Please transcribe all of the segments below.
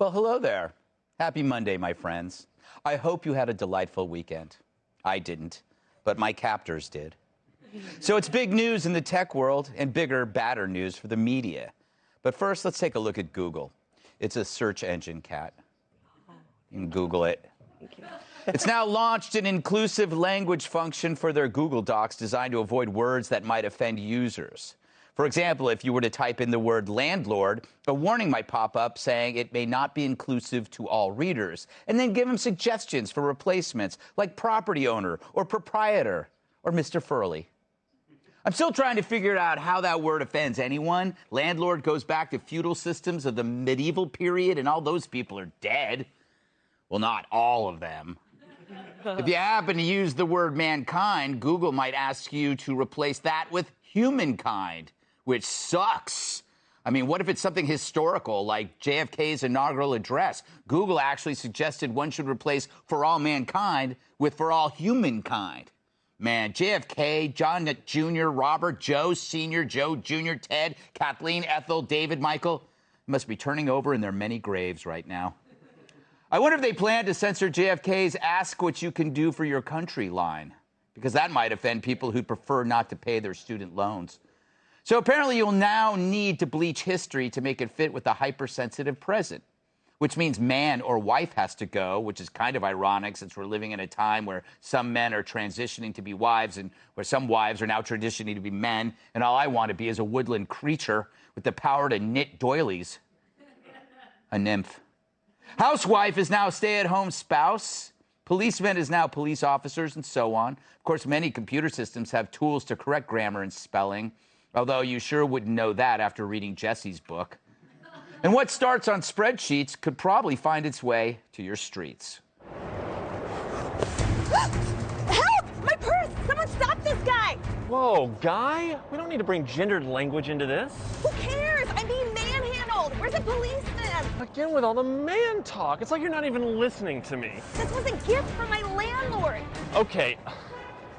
Well, hello there. Happy Monday, my friends. I hope you had a delightful weekend. I didn't, but my captors did. So it's big news in the tech world and bigger, badder news for the media. But first, let's take a look at Google. It's a search engine, Cat. You can Google it. Thank you. It's now launched an inclusive language function for their Google Docs designed to avoid words that might offend users. For example, if you were to type in the word landlord, a warning might pop up saying it may not be inclusive to all readers, and then give them suggestions for replacements like property owner or proprietor or Mr. Furley. I'm still trying to figure out how that word offends anyone. Landlord goes back to feudal systems of the medieval period, and all those people are dead. Well, not all of them. If you happen to use the word mankind, Google might ask you to replace that with humankind, which sucks. I mean, what if it's something historical like JFK's inaugural address? Google actually suggested one should replace for all mankind with for all humankind. Man, JFK, John Jr., Robert, Joe Sr., Joe Jr., Ted, Kathleen, Ethel, David, Michael must be turning over in their many graves right now. I wonder if they plan to censor JFK's "ask what you can do for your country" line, because that might offend people who prefer not to pay their student loans. So apparently you'll now need to bleach history to make it fit with the hypersensitive present, which means man or wife has to go, which is kind of ironic since we're living in a time where some men are transitioning to be wives and where some wives are now transitioning to be men, and all I want to be is a woodland creature with the power to knit doilies. A nymph. Housewife is now stay-at-home spouse. Policeman is now police officers, and so on. Of course, many computer systems have tools to correct grammar and spelling, although you sure wouldn't know that after reading Jesse's book. And what starts on spreadsheets could probably find its way to your streets. Help! My purse! Someone stop this guy! Whoa, guy? We don't need to bring gendered language into this. Who cares? I'm being manhandled! Where's the policeman? Again with all the man talk. It's like you're not even listening to me. This was a gift from my landlord. Okay.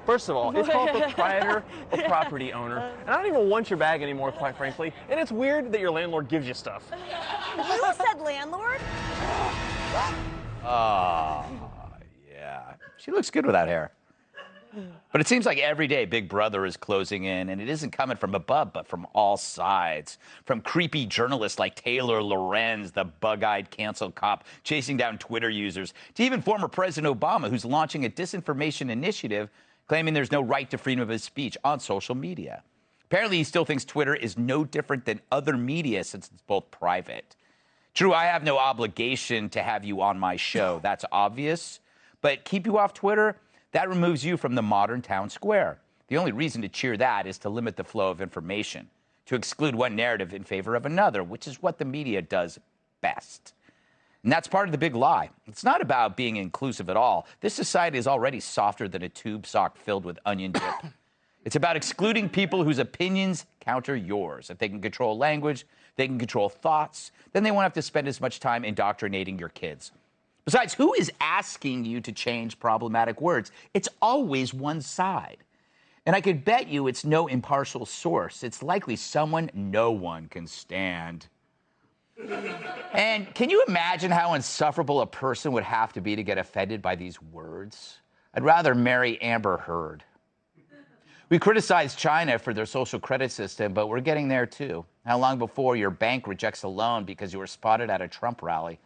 First of all, it's called proprietor or property owner. And I don't even want your bag anymore, quite frankly. And it's weird that your landlord gives you stuff. You said landlord? Oh, yeah. She looks good with that hair. But it seems like every day Big Brother is closing in, and it isn't coming from above, but from all sides. From creepy journalists like Taylor Lorenz, the bug-eyed cancel cop chasing down Twitter users, to even former President Obama, who's launching a disinformation initiative claiming there's no right to freedom of speech on social media. Apparently, he still thinks Twitter is no different than other media since it's both private. True, I have no obligation to have you on my show. That's obvious. But keep you off Twitter? That removes you from the modern town square. The only reason to cheer that is to limit the flow of information, to exclude one narrative in favor of another, which is what the media does best. And that's part of the big lie. It's not about being inclusive at all. This society is already softer than a tube sock filled with onion dip. It's about excluding people whose opinions counter yours. If they can control language, they can control thoughts, then they won't have to spend as much time indoctrinating your kids. Besides, who is asking you to change problematic words? It's always one side. And I could bet you it's no impartial source. It's likely someone no one can stand. And can you imagine how insufferable a person would have to be to get offended by these words? I'd rather marry Amber Heard. We criticize China for their social credit system, but we're getting there too. How long before your bank rejects a loan because you were spotted at a Trump rally?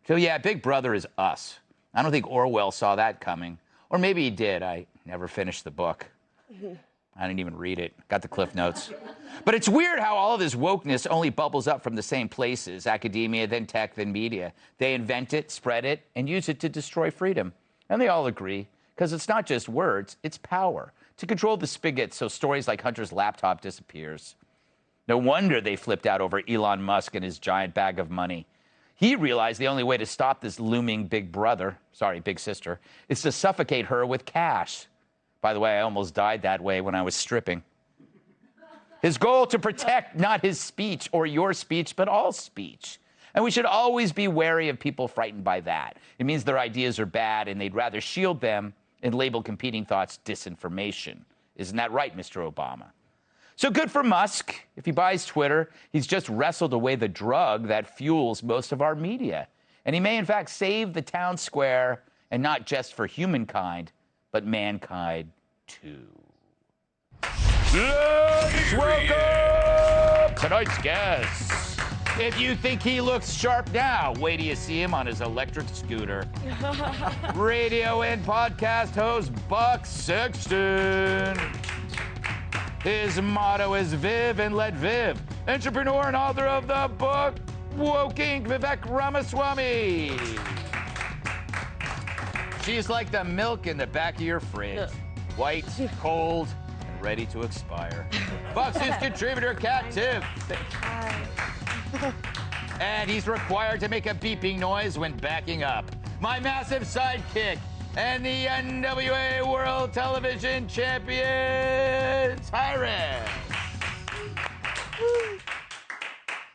So yeah, Big Brother is us. I don't think Orwell saw that coming. Or maybe he did. I never finished the book. I didn't even read it. Got the Cliff Notes. But it's weird how all of this wokeness only bubbles up from the same places, academia, then tech, then media. They invent it, spread it, and use it to destroy freedom. And they all agree, because it's not just words, it's power. To control the spigot so stories like Hunter's laptop disappears. No wonder they flipped out over Elon Musk and his giant bag of money. He realized the only way to stop this looming big sister, is to suffocate her with cash. By the way, I almost died that way when I was stripping. His goal to protect not his speech or your speech, but all speech. And we should always be wary of people frightened by that. It means their ideas are bad and they'd rather shield them and label competing thoughts disinformation. Isn't that right, Mr. Obama? So good for Musk. If he buys Twitter, he's just wrestled away the drug that fuels most of our media. And he may, in fact, save the town square, and not just for humankind, but mankind, too. Let's welcome tonight's guest. If you think he looks sharp now, wait till you see him on his electric scooter. Radio and podcast host Buck Sexton. His motto is Viv and let Viv. Entrepreneur and author of the book Woking, Vivek Ramaswamy. She's like the milk in the back of your fridge. White, cold, and ready to expire. Buck's his contributor, Cat Tiff. And he's required to make a beeping noise when backing up. My massive sidekick and the NWA World Television Champion, Tyrus.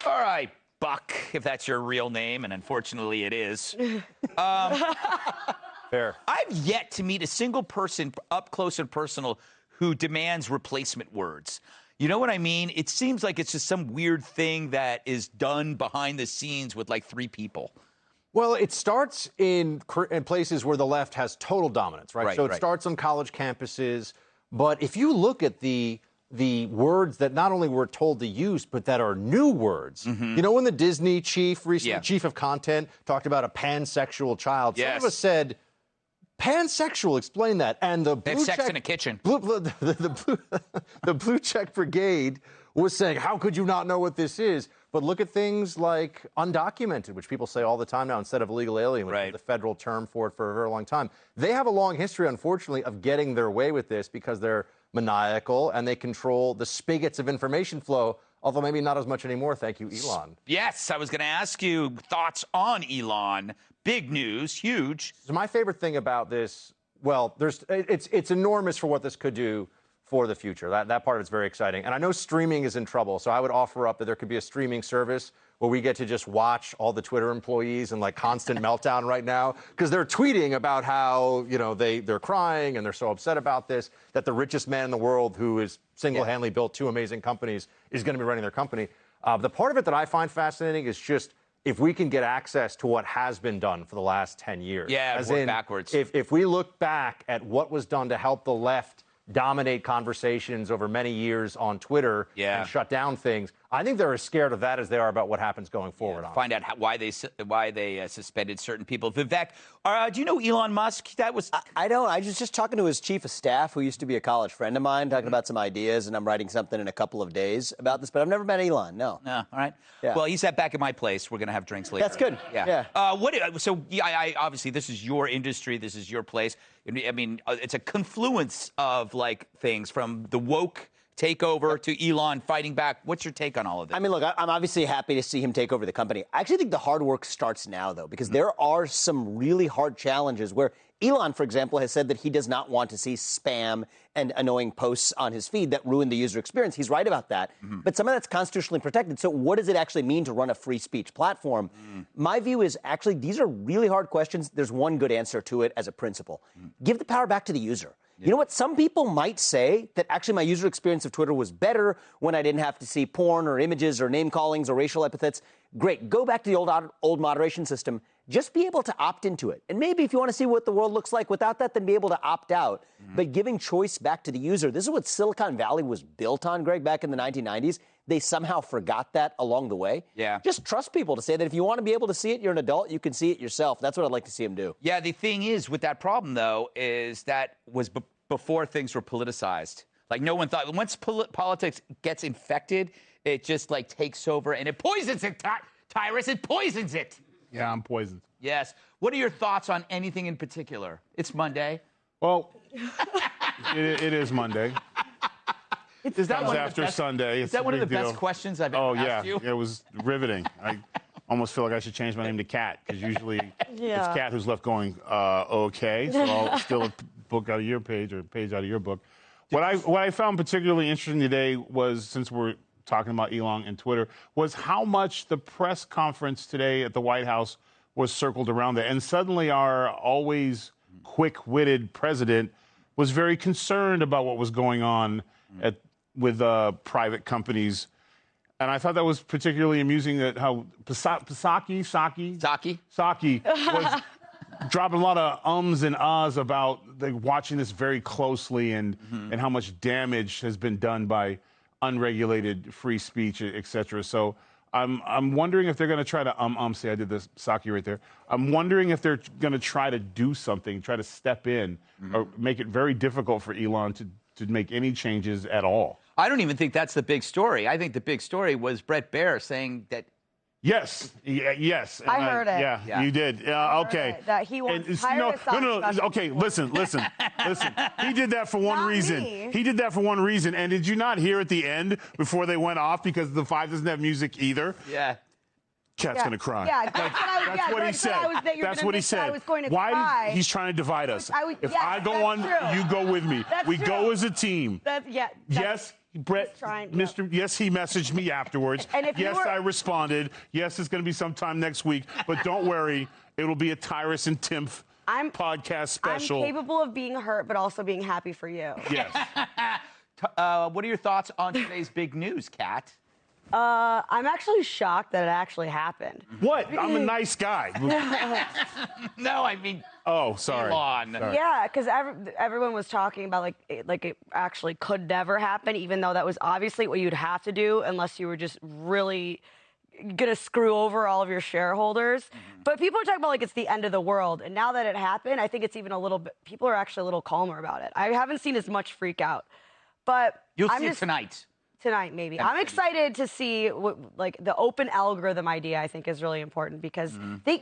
All right, Buck, if that's your real name, and unfortunately it is. Fair. I've yet to meet a single person up close and personal who demands replacement words. You know what I mean? It seems like it's just some weird thing that is done behind the scenes with like 3 people. Well, it starts in places where the left has total dominance, right? So it starts on college campuses. But if you look at the words that not only we're told to use, but that are new words. You know, when the Disney chief, recently, chief of content, talked about a pansexual child, some of us said, pansexual, explain that. And the They have sex in a kitchen. The Blue Check Brigade was saying, how could you not know what this is? But look at things like undocumented, which people say all the time now instead of illegal alien, which is the federal term for it for a very long time. They have a long history, unfortunately, of getting their way with this because they're maniacal and they control the spigots of information flow, although maybe not as much anymore. Thank you, Elon. Yes, I was going to ask you thoughts on Elon. Big news, huge. So my favorite thing about this, well, it's enormous for what this could do for the future. That part of it's very exciting. And I know streaming is in trouble, so I would offer up that there could be a streaming service where we get to just watch all the Twitter employees in like constant meltdown right now because they're tweeting about how, you know, they're crying and they're so upset about this, that the richest man in the world who is single-handedly built 2 amazing companies is going to be running their company. The part of it that I find fascinating is just if we can get access to what has been done for the last 10 years. Yeah, as work in, backwards. If we look back at what was done to help the left dominate conversations over many years on Twitter and shut down things, I think they're as scared of that as they are about what happens going forward. Find out why they suspended certain people. Vivek, do you know Elon Musk? That was I don't. I was just talking to his chief of staff, who used to be a college friend of mine, talking about some ideas, and I'm writing something in a couple of days about this. But I've never met Elon. No. No. All right. Yeah. Well, he's back at my place. We're gonna have drinks later. That's good. Yeah. I obviously this is your industry. This is your place. I mean, it's a confluence of like things from the woke takeover to Elon fighting back. What's your take on all of this? I mean, look, I'm obviously happy to see him take over the company. I actually think the hard work starts now, though, because there are some really hard challenges where Elon, for example, has said that he does not want to see spam and annoying posts on his feed that ruin the user experience. He's right about that. But some of that's constitutionally protected. So what does it actually mean to run a free speech platform? My view is actually these are really hard questions. There's one good answer to it as a principle. Give the power back to the user. You know what? Some people might say that actually my user experience of Twitter was better when I didn't have to see porn or images or name callings or racial epithets. Great. Go back to the old moderation system. Just be able to opt into it. And maybe if you want to see what the world looks like without that, then be able to opt out. But giving choice back to the user, this is what Silicon Valley was built on, Greg, back in the 1990s. They somehow forgot that along the way. Yeah. Just trust people to say that if you want to be able to see it, you're an adult, you can see it yourself. That's what I'd like to see him do. Yeah, the thing is with that problem, though, is that was before things were politicized. Like no one thought, once politics gets infected, it just like takes over and it poisons it, Tyrus, it poisons it. Yeah, I'm poisoned. Yes. What are your thoughts on anything in particular? It's Monday. Well, it is Monday. Is that comes after Sunday. Is that one of the best questions I've ever asked you? Oh, yeah. It was riveting. I almost feel like I should change my name to Cat, because usually it's Cat who's left going, okay. So I'll steal a book out of your page or a page out of your book. What I found particularly interesting today was, since we're talking about Elon and Twitter, was how much the press conference today at the White House was circled around that. And suddenly our always quick-witted president was very concerned about what was going on at private companies. And I thought that was particularly amusing that how Psaki was dropping a lot of ums and ahs about watching this very closely and how much damage has been done by unregulated free speech, et cetera. So I'm wondering if they're going to try to say I did this Psaki right there. I'm wondering if they're going to try to do something, try to step in, or make it very difficult for Elon to make any changes at all. I don't even think that's the big story. I think the big story was Bret Baier saying that. Yes. I heard it. Yeah, you did. Okay. That he wants no. Okay, listen. He did that for one reason. He did that for one reason. And did you not hear at the end before they went off because the 5 doesn't have music either? Yeah. Cat's gonna cry. Yeah, that's what he said. That's what he said. Why? He's trying to divide us. If I go on, you go with me. We go as a team. Yes. Brett, yes, he messaged me afterwards. Yes, I responded. Yes, it's going to be sometime next week. But don't worry, it'll be a Tyrus and Timph podcast special. I'm capable of being hurt, but also being happy for you. Yes. What are your thoughts on today's big news, Kat? I'm actually shocked that it actually happened. What? I'm a nice guy. No, I mean. Oh, sorry. Elon. Sorry. Yeah, because everyone was talking about like it actually could never happen, even though that was obviously what you'd have to do unless you were just really gonna screw over all of your shareholders. But people are talking about like it's the end of the world, and now that it happened, I think it's even a little bit. People are actually a little calmer about it. I haven't seen as much freak out, but You'll see it tonight. Tonight, maybe. I'm excited to see like the open algorithm idea. I think is really important because they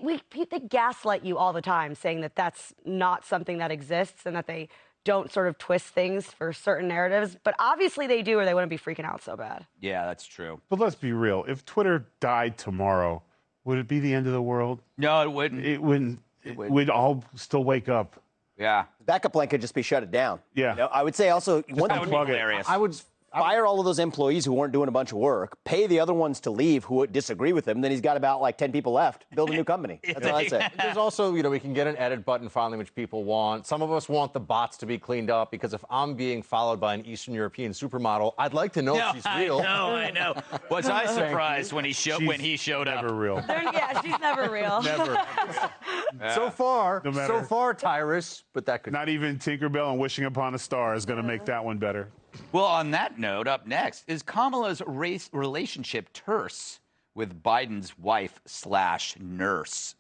gaslight you all the time, saying that that's not something that exists and that they don't sort of twist things for certain narratives. But obviously they do, or they wouldn't be freaking out so bad. Yeah, that's true. But let's be real. If Twitter died tomorrow, would it be the end of the world? No, it wouldn't. It wouldn't. We'd all still wake up. Yeah. The backup plan could just be shut it down. Yeah. I would say also That would be hilarious. I would fire all of those employees who weren't doing a bunch of work, pay the other ones to leave who disagree with him, then he's got about like 10 people left. Build a new company. That's all I say. There's also, we can get an edit button finally, which people want. Some of us want the bots to be cleaned up because if I'm being followed by an Eastern European supermodel, I'd like to know if she's real. I know. Was I surprised when he showed up? Never real. Yeah, she's never real. Never. So far, Tyrus, but that could not even Tinkerbell and Wishing Upon a Star is going to make that one better. Well, on that note, up next, is Kamala's relationship terse with Biden's wife/nurse?